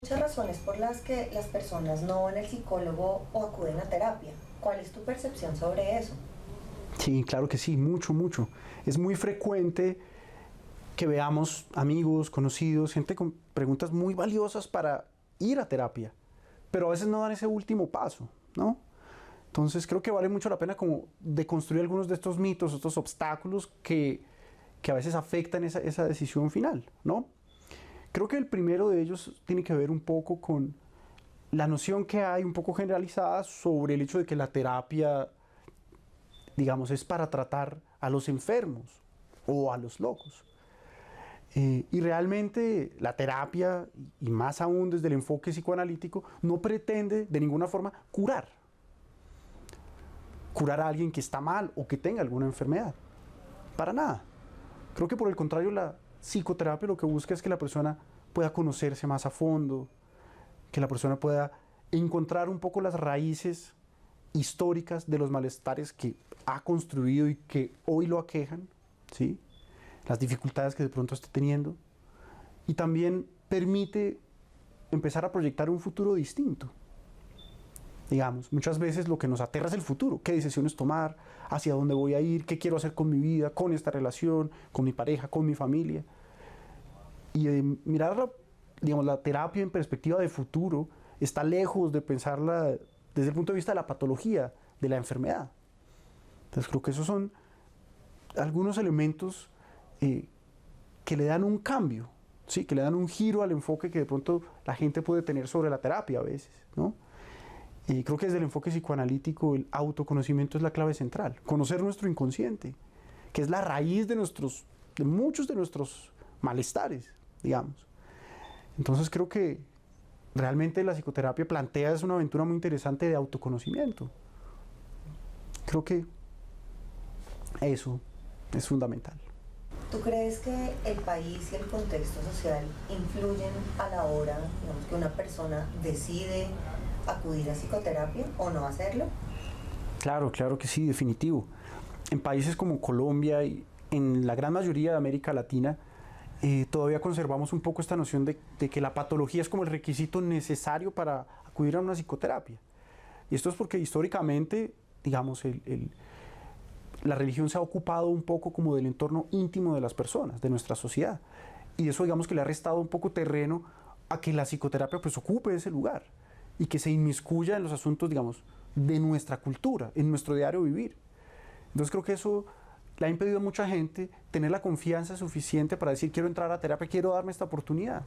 Muchas razones por las que las personas no van al psicólogo o acuden a terapia. ¿Cuál es tu percepción sobre eso? Sí, claro que sí, mucho, mucho. Es muy frecuente que veamos amigos, conocidos, gente con preguntas muy valiosas para ir a terapia, pero a veces no dan ese último paso, ¿no? Entonces creo que vale mucho la pena como deconstruir algunos de estos mitos, estos obstáculos que a veces afectan esa decisión final, ¿no? Creo que el primero de ellos tiene que ver un poco con la noción que hay un poco generalizada sobre el hecho de que la terapia, digamos, es para tratar a los enfermos o a los locos. Y realmente la terapia, y más aún desde el enfoque psicoanalítico, no pretende de ninguna forma curar a alguien que está mal o que tenga alguna enfermedad. Para nada. Creo que por el contrario, la psicoterapia lo que busca es que la persona pueda conocerse más a fondo, que la persona pueda encontrar un poco las raíces históricas de los malestares que ha construido y que hoy lo aquejan, ¿sí? Las dificultades que de pronto esté teniendo, y también permite empezar a proyectar un futuro distinto. Digamos, muchas veces lo que nos aterra es el futuro, qué decisiones tomar, hacia dónde voy a ir, qué quiero hacer con mi vida, con esta relación, con mi pareja, con mi familia. Y mirar digamos, la terapia en perspectiva de futuro está lejos de pensarla desde el punto de vista de la patología, de la enfermedad. Entonces creo que esos son algunos elementos que le dan un cambio, ¿sí? Que le dan un giro al enfoque que de pronto la gente puede tener sobre la terapia a veces, ¿no? Y creo que desde el enfoque psicoanalítico el autoconocimiento es la clave central. Conocer nuestro inconsciente, que es la raíz de muchos de nuestros malestares, digamos. Entonces creo que realmente la psicoterapia plantea es una aventura muy interesante de autoconocimiento. Creo que eso es fundamental. ¿Tú crees que el país y el contexto social influyen a la hora, digamos, que una persona decide acudir a psicoterapia o no hacerlo? Claro, claro que sí, definitivo. En países como Colombia y en la gran mayoría de América Latina, todavía conservamos un poco esta noción de que la patología es como el requisito necesario para acudir a una psicoterapia. Y esto es porque históricamente, digamos, la religión se ha ocupado un poco como del entorno íntimo de las personas, de nuestra sociedad. Y eso, digamos, que le ha restado un poco terreno a que la psicoterapia pues ocupe ese lugar y que se inmiscuya en los asuntos, digamos, de nuestra cultura, en nuestro diario vivir. Entonces creo que eso le ha impedido a mucha gente tener la confianza suficiente para decir quiero entrar a terapia, quiero darme esta oportunidad.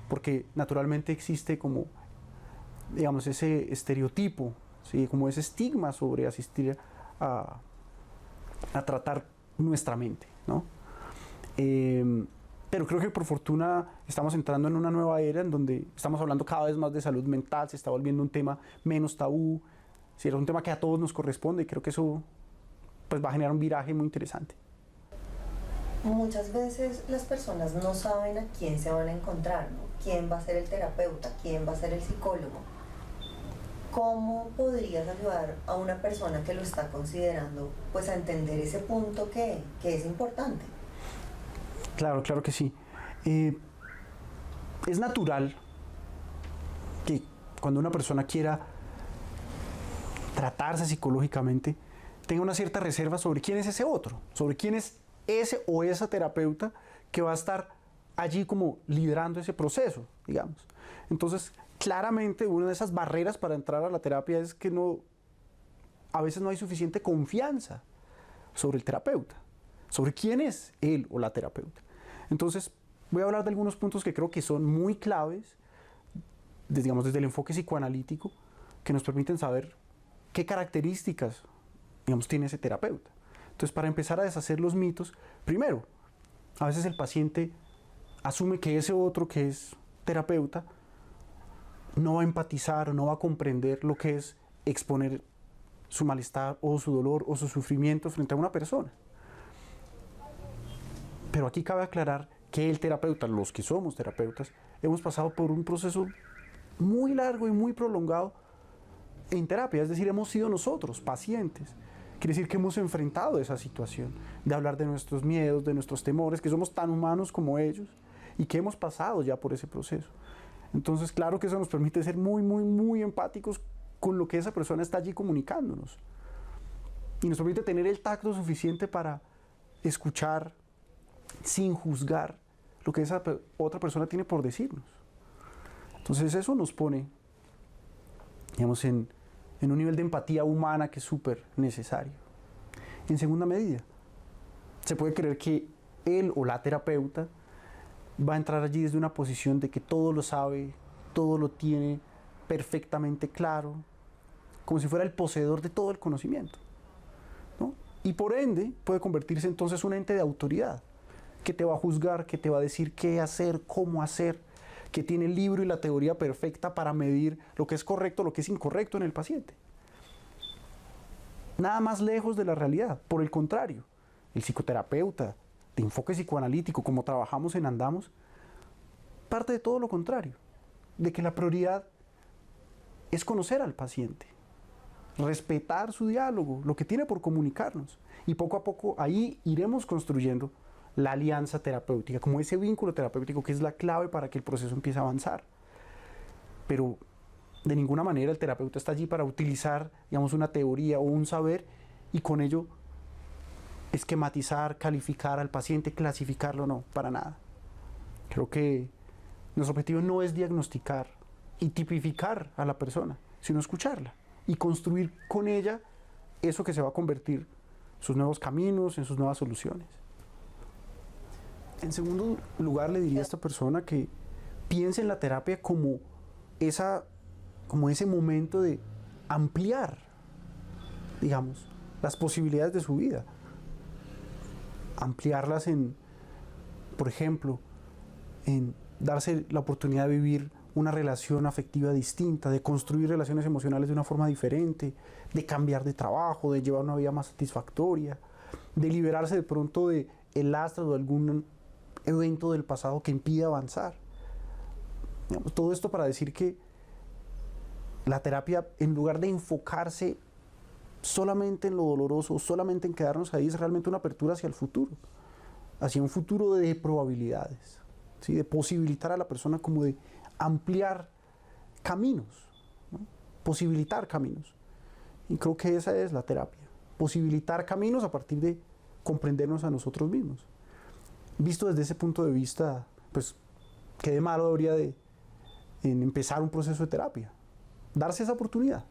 Porque naturalmente existe como, digamos, ese estereotipo, ¿sí? Como ese estigma sobre asistir a tratar nuestra mente, ¿no? Pero creo que por fortuna estamos entrando en una nueva era en donde estamos hablando cada vez más de salud mental, se está volviendo un tema menos tabú, si era un tema que a todos nos corresponde, y creo que eso pues va a generar un viraje muy interesante. Muchas veces las personas no saben a quién se van a encontrar, ¿no? ¿Quién va a ser el terapeuta? ¿Quién va a ser el psicólogo? ¿Cómo podrías ayudar a una persona que lo está considerando pues a entender ese punto que es importante? Claro, claro que sí. Es natural que cuando una persona quiera tratarse psicológicamente tenga una cierta reserva sobre quién es ese otro, sobre quién es ese o esa terapeuta que va a estar allí como liderando ese proceso, digamos. Entonces, claramente una de esas barreras para entrar a la terapia es que a veces no hay suficiente confianza sobre el terapeuta, sobre quién es él o la terapeuta. Entonces, voy a hablar de algunos puntos que creo que son muy claves, digamos, desde el enfoque psicoanalítico, que nos permiten saber qué características, digamos, tiene ese terapeuta. Entonces, para empezar a deshacer los mitos, primero, a veces el paciente asume que ese otro que es terapeuta no va a empatizar o no va a comprender lo que es exponer su malestar o su dolor o su sufrimiento frente a una persona. Pero aquí cabe aclarar que el terapeuta, los que somos terapeutas, hemos pasado por un proceso muy largo y muy prolongado en terapia, es decir, hemos sido nosotros pacientes. Quiere decir que hemos enfrentado esa situación de hablar de nuestros miedos, de nuestros temores, que somos tan humanos como ellos y que hemos pasado ya por ese proceso. Entonces, claro que eso nos permite ser muy, muy, muy empáticos con lo que esa persona está allí comunicándonos. Y nos permite tener el tacto suficiente para escuchar sin juzgar lo que esa otra persona tiene por decirnos. Entonces eso nos pone, digamos, en un nivel de empatía humana que es súper necesario. En segunda medida, se puede creer que él o la terapeuta va a entrar allí desde una posición de que todo lo sabe, todo lo tiene perfectamente claro, como si fuera el poseedor de todo el conocimiento, ¿no? Y por ende puede convertirse entonces en un ente de autoridad, que te va a juzgar, que te va a decir qué hacer, cómo hacer, que tiene el libro y la teoría perfecta para medir lo que es correcto, lo que es incorrecto en el paciente. Nada más lejos de la realidad. Por el contrario, el psicoterapeuta de enfoque psicoanalítico, como trabajamos en Andamos, parte de todo lo contrario, de que la prioridad es conocer al paciente, respetar su diálogo, lo que tiene por comunicarnos, y poco a poco ahí iremos construyendo la alianza terapéutica, como ese vínculo terapéutico que es la clave para que el proceso empiece a avanzar. Pero de ninguna manera el terapeuta está allí para utilizar, digamos, una teoría o un saber y con ello esquematizar, calificar al paciente, clasificarlo, no, para nada. Creo que nuestro objetivo no es diagnosticar y tipificar a la persona, sino escucharla y construir con ella eso que se va a convertir en sus nuevos caminos, en sus nuevas soluciones. En segundo lugar, le diría a esta persona que piense en la terapia como ese momento de ampliar, digamos, las posibilidades de su vida. Ampliarlas por ejemplo, en darse la oportunidad de vivir una relación afectiva distinta, de construir relaciones emocionales de una forma diferente, de cambiar de trabajo, de llevar una vida más satisfactoria, de liberarse de pronto del lastre o de algún evento del pasado que impide avanzar. Digamos, todo esto para decir que la terapia, en lugar de enfocarse solamente en lo doloroso, solamente en quedarnos ahí, es realmente una apertura hacia el futuro, hacia un futuro de probabilidades, ¿sí? De posibilitar a la persona como de ampliar caminos, ¿no? Posibilitar caminos. Y creo que esa es la terapia, posibilitar caminos a partir de comprendernos a nosotros mismos. Visto desde ese punto de vista, pues, ¿qué de malo habría en empezar un proceso de terapia? Darse esa oportunidad.